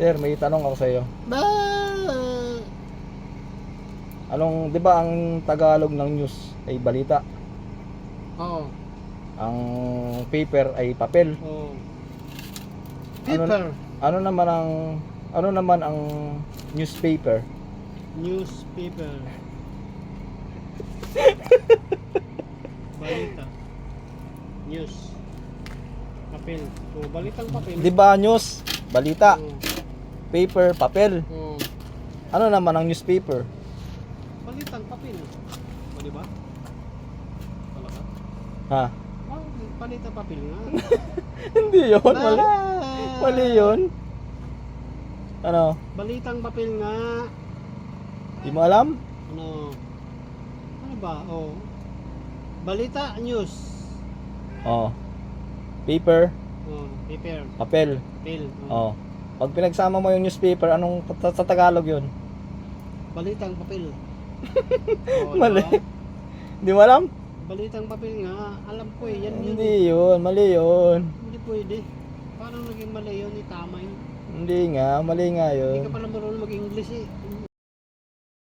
Sir, may tanong ako sa iyo. Ba? Anong, 'di ba ang Tagalog ng news ay balita? Oo. Ang paper ay papel. Oo. Ano, Paper. ano naman ang newspaper? Newspaper. Balita. News. Papel. O, balitang papel. 'Di ba news, balita, Oo. paper, papel. Oo. Ano naman ang newspaper? Balitang papel. O, di ba? Wala ba? Ha? Oh, balitang papel nga. Hindi 'yon, mali. Mali 'yon. Ano? Balitang papel nga. Di mo alam? Ano? Ano ba? Oh. Balita, news. Oh. Paper, Oh, paper. papel. Papel. Oh. Oh. Pag pinagsama mo yung newspaper, anong sa Tagalog 'yon? Balitang papel. Oh, Mali. diba? Di mo alam? Balitang papel nga. Alam ko eh. Yan yun. Hindi 'yun, mali 'yun. Hindi pwede. Paano naging mali yun? Tama yun. Hindi nga, mali nga Hindi 'yun. ka pala marunong mag-English eh.